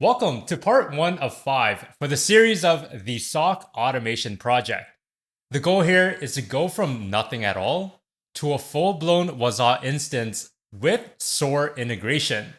Welcome to part 1 of 5 for the series of the SOC Automation Project. The goal here is to go from nothing at all to a full-blown Waza instance with SOAR integration,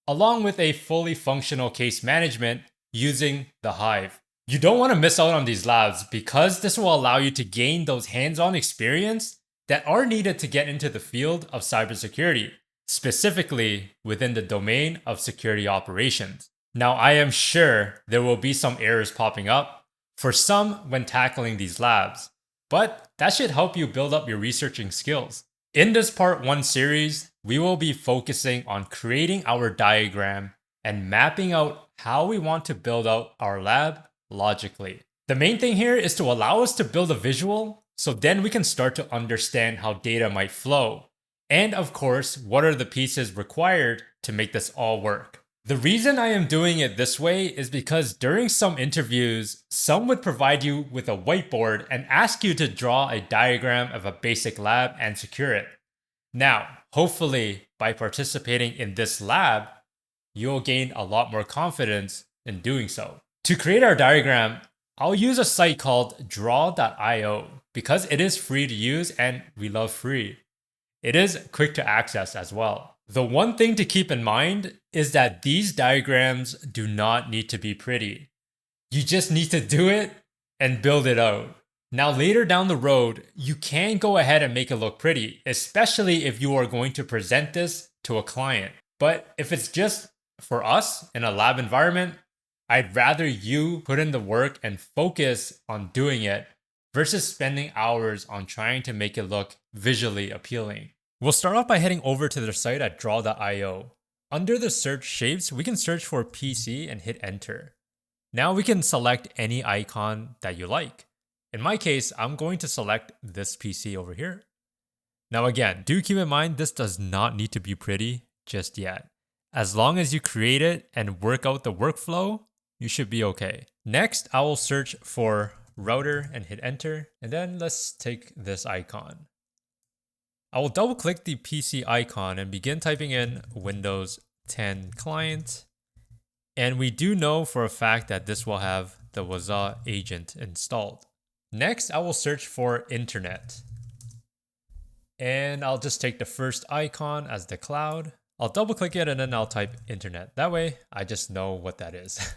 along with a fully functional case management using the Hive. You don't want to miss out on these labs because this will allow you to gain those hands-on experience that are needed to get into the field of cybersecurity, specifically within the domain of security operations. Now, I am sure there will be some errors popping up for some when tackling these labs, but that should help you build up your researching skills. In this part 1 series, we will be focusing on creating our diagram and mapping out how we want to build out our lab logically. The main thing here is to allow us to build a visual, so then we can start to understand how data might flow. And of course, what are the pieces required to make this all work? The reason I am doing it this way is because during some interviews, some would provide you with a whiteboard and ask you to draw a diagram of a basic lab and secure it. Now, hopefully, by participating in this lab, you'll gain a lot more confidence in doing so. To create our diagram, I'll use a site called draw.io because it is free to use and we love free. It is quick to access as well. The one thing to keep in mind is that these diagrams do not need to be pretty. You just need to do it and build it out. Now later down the road, you can go ahead and make it look pretty, especially if you are going to present this to a client. But if it's just for us in a lab environment, I'd rather you put in the work and focus on doing it versus spending hours on trying to make it look visually appealing. We'll start off by heading over to their site at draw.io. Under the search shapes, we can search for PC and hit enter. Now we can select any icon that you like. In my case, I'm going to select this PC over here. Now again, do keep in mind this does not need to be pretty just yet. As long as you create it and work out the workflow, you should be okay. Next, I will search for router and hit enter. And then let's take this icon. I will double click the PC icon and begin typing in Windows 10 client. And we do know for a fact that this will have the Waza agent installed. Next, I will search for internet. And I'll just take the first icon as the cloud. I'll double click it and then I'll type internet. That way, I just know what that is.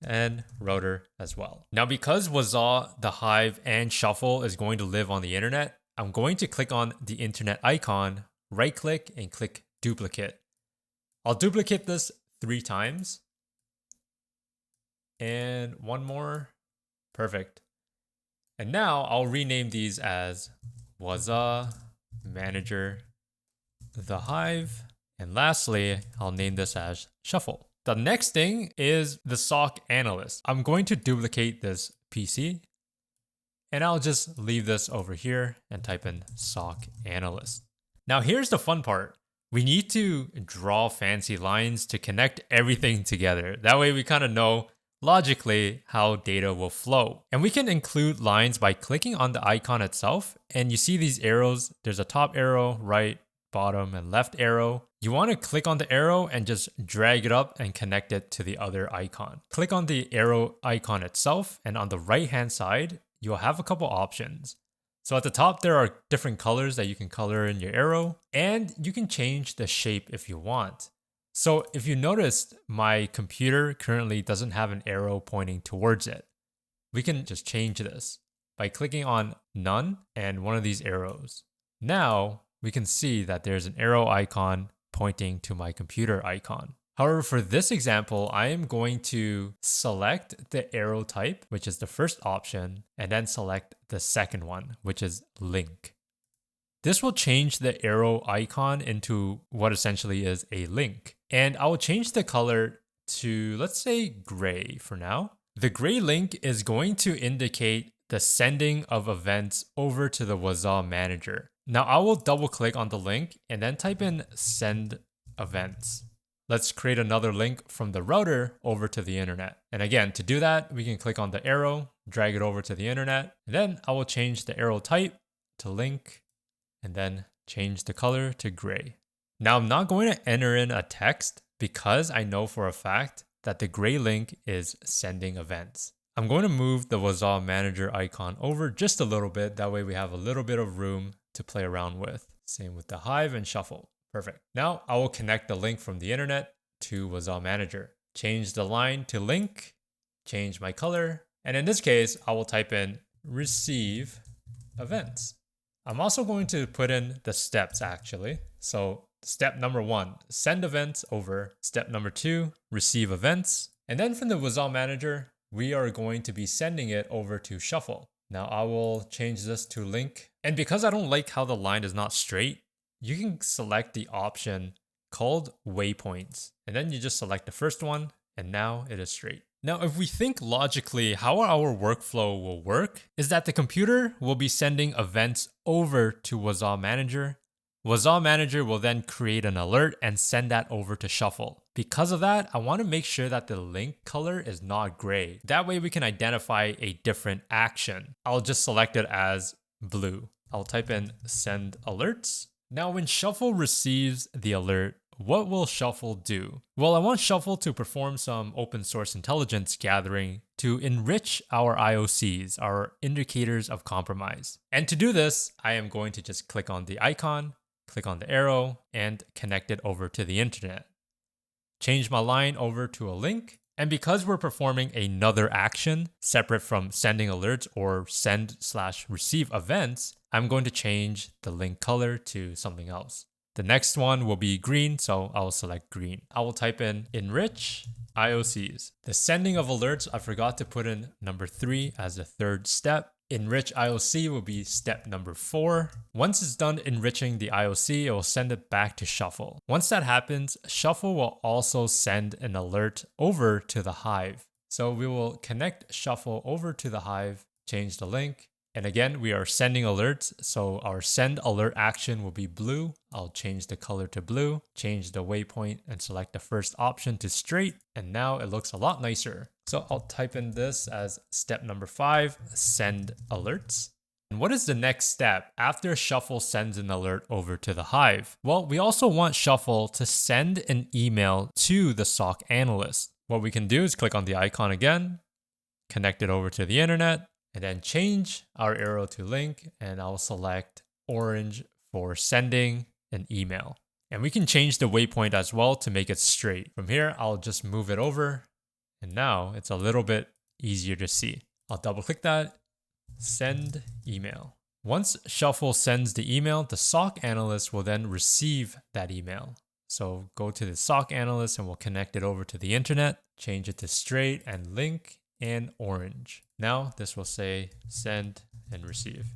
And router as well. Now, because Waza, the Hive, and Shuffle is going to live on the internet, I'm going to click on the internet icon, right click and click duplicate. I'll duplicate this 3 times. And one more. Perfect. And now I'll rename these as Waza, Manager, the Hive. And lastly, I'll name this as Shuffle. The next thing is the SOC Analyst. I'm going to duplicate this PC. And I'll just leave this over here and type in SOC Analyst. Now here's the fun part. We need to draw fancy lines to connect everything together. That way we kind of know logically how data will flow. And we can include lines by clicking on the icon itself. And you see these arrows. There's a top arrow, right, bottom, and left arrow. You want to click on the arrow and just drag it up and connect it to the other icon. Click on the arrow icon itself, and on the right-hand side, you'll have a couple options. So at the top, there are different colors that you can color in your arrow, and you can change the shape if you want. So if you noticed, my computer currently doesn't have an arrow pointing towards it. We can just change this by clicking on none and one of these arrows. Now we can see that there's an arrow icon pointing to my computer icon. However, for this example, I am going to select the arrow type, which is the first option, and then select the second one, which is link. This will change the arrow icon into what essentially is a link. And I will change the color to, let's say, gray for now. The gray link is going to indicate the sending of events over to the Waza manager. Now I will double click on the link and then type in send events. Let's create another link from the router over to the internet. And again, to do that, we can click on the arrow, drag it over to the internet, and then I will change the arrow type to link and then change the color to gray. Now I'm not going to enter in a text because I know for a fact that the gray link is sending events. I'm going to move the WASL Manager icon over just a little bit. That way we have a little bit of room to play around with. Same with the Hive and Shuffle. Perfect. Now I will connect the link from the internet to WASL Manager. Change the line to link, change my color, and in this case, I will type in receive events. I'm also going to put in the steps actually. So step number 1, send events over. Step number 2, receive events. And then from the WASL Manager, we are going to be sending it over to Shuffle. Now I will change this to link. And because I don't like how the line is not straight, you can select the option called waypoints. And then you just select the first one, and now it is straight. Now, if we think logically, how our workflow will work is that the computer will be sending events over to WASL Manager. WASL Manager will then create an alert and send that over to Shuffle. Because of that, I want to make sure that the link color is not gray. That way we can identify a different action. I'll just select it as blue. I'll type in send alerts. Now, when Shuffle receives the alert, what will Shuffle do? Well, I want Shuffle to perform some open source intelligence gathering to enrich our IOCs, our indicators of compromise. And to do this, I am going to just click on the icon, click on the arrow, and connect it over to the internet. Change my line over to a link. And because we're performing another action separate from sending alerts or send/receive events, I'm going to change the link color to something else. The next one will be green, so I'll select green. I will type in enrich IOCs. The sending of alerts, I forgot to put in number 3 as the third step. Enrich IOC will be step number 4. Once it's done enriching the IOC, it will send it back to Shuffle. Once that happens, Shuffle will also send an alert over to the Hive. So we will connect Shuffle over to the Hive, change the link, and again, we are sending alerts, so our send alert action will be blue. I'll change the color to blue, change the waypoint, and select the first option to straight, and now it looks a lot nicer. So I'll type in this as step number 5, send alerts. And what is the next step after Shuffle sends an alert over to the Hive? Well, we also want Shuffle to send an email to the SOC Analyst. What we can do is click on the icon again, connect it over to the internet, and then change our arrow to link, and I'll select orange for sending an email. And we can change the waypoint as well to make it straight. From here, I'll just move it over, and now it's a little bit easier to see. I'll double click that, send email. Once Shuffle sends the email, the SOC Analyst will then receive that email. So go to the SOC Analyst and we'll connect it over to the internet, change it to straight and link and orange. Now this will say send and receive.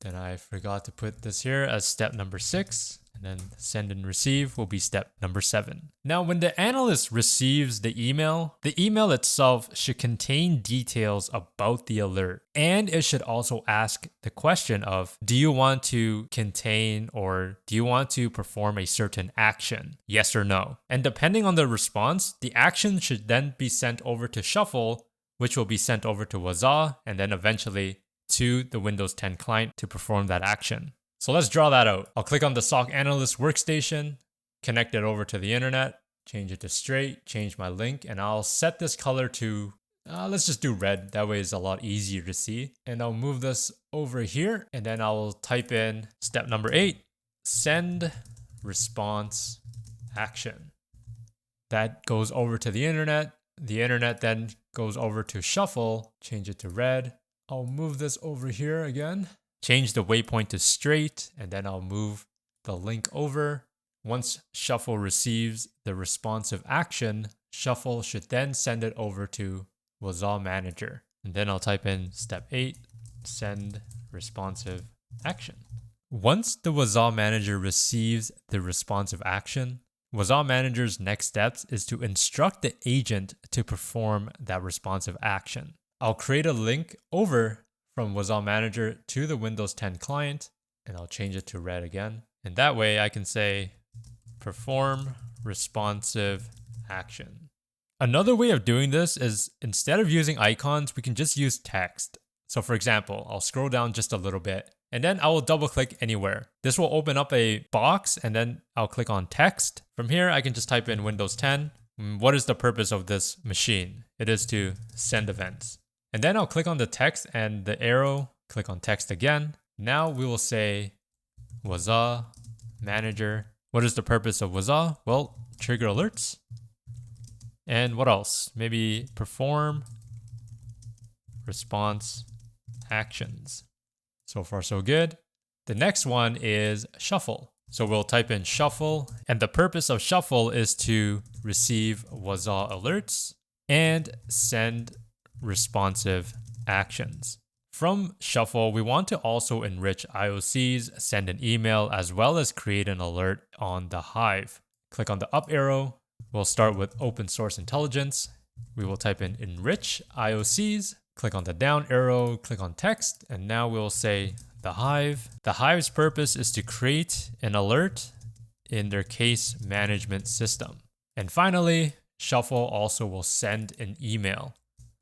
Then I forgot to put this here as step number 6, and then send and receive will be step number 7. Now when the analyst receives the email itself should contain details about the alert, and it should also ask the question of, do you want to contain or do you want to perform a certain action? Yes or no? And depending on the response, the action should then be sent over to Shuffle, which will be sent over to WASL, and then eventually to the Windows 10 client to perform that action. So let's draw that out. I'll click on the SOC Analyst workstation, connect it over to the internet, change it to straight, change my link, and I'll set this color to, let's just do red. That way it's a lot easier to see. And I'll move this over here, and then I'll type in step number 8, send response action. That goes over to the internet. The internet then goes over to Shuffle, change it to red. I'll move this over here again, change the waypoint to straight, and then I'll move the link over. Once Shuffle receives the responsive action, Shuffle should then send it over to WASL Manager. And then I'll type in step 8, send responsive action. Once the WASL Manager receives the responsive action, WASL Manager's next steps is to instruct the agent to perform that responsive action. I'll create a link over from WASL Manager to the Windows 10 client, and I'll change it to red again. And that way I can say perform responsive action. Another way of doing this is instead of using icons, we can just use text. So for example, I'll scroll down just a little bit, and then I will double click anywhere. This will open up a box, and then I'll click on text. From here, I can just type in Windows 10, What is the purpose of this machine? It is to send events. And then I'll click on the text and the arrow, click on text again. Now we will say WASA manager. What is the purpose of WASA? Well, trigger alerts. And what else? Maybe perform response actions. So far, so good. The next one is shuffle. So we'll type in shuffle, and the purpose of shuffle is to receive WASA alerts and send responsive actions. From shuffle, we want to also enrich IOCs, send an email, as well as create an alert on the Hive. Click on the up arrow. We'll start with open source intelligence. We will type in enrich IOCs, click on the down arrow, click on text, and now we'll say the Hive. The Hive's purpose is to create an alert in their case management system. And finally, shuffle also will send an email.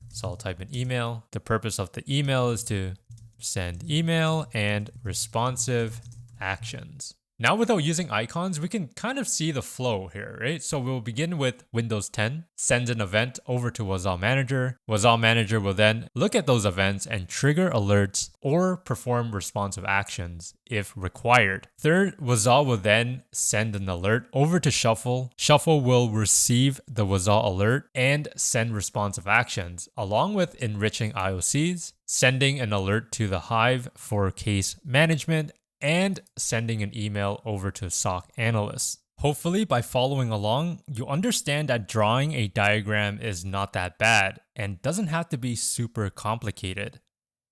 So I'll type in email. The purpose of the email is to send email and responsive actions. Now, without using icons, we can kind of see the flow here, right? So we'll begin with Windows 10, send an event over to WASA Manager. WASA Manager will then look at those events and trigger alerts or perform responsive actions if required. Third, WASA will then send an alert over to Shuffle. Shuffle will receive the WASA alert and send responsive actions, along with enriching IOCs, sending an alert to the Hive for case management, and sending an email over to SOC Analyst. Hopefully, by following along, you understand that drawing a diagram is not that bad and doesn't have to be super complicated.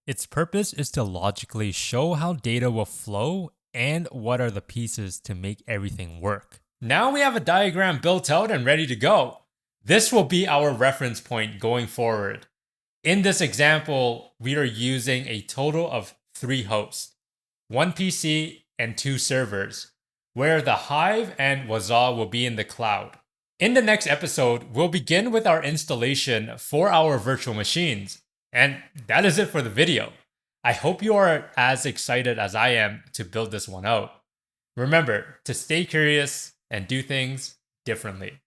Its purpose is to logically show how data will flow and what are the pieces to make everything work. Now we have a diagram built out and ready to go. This will be our reference point going forward. In this example, we are using a total of 3 hosts. 1 PC and 2 servers, where the Hive and WASA will be in the cloud. In the next episode, we'll begin with our installation for our virtual machines. And that is it for the video. I hope you are as excited as I am to build this one out. Remember to stay curious and do things differently.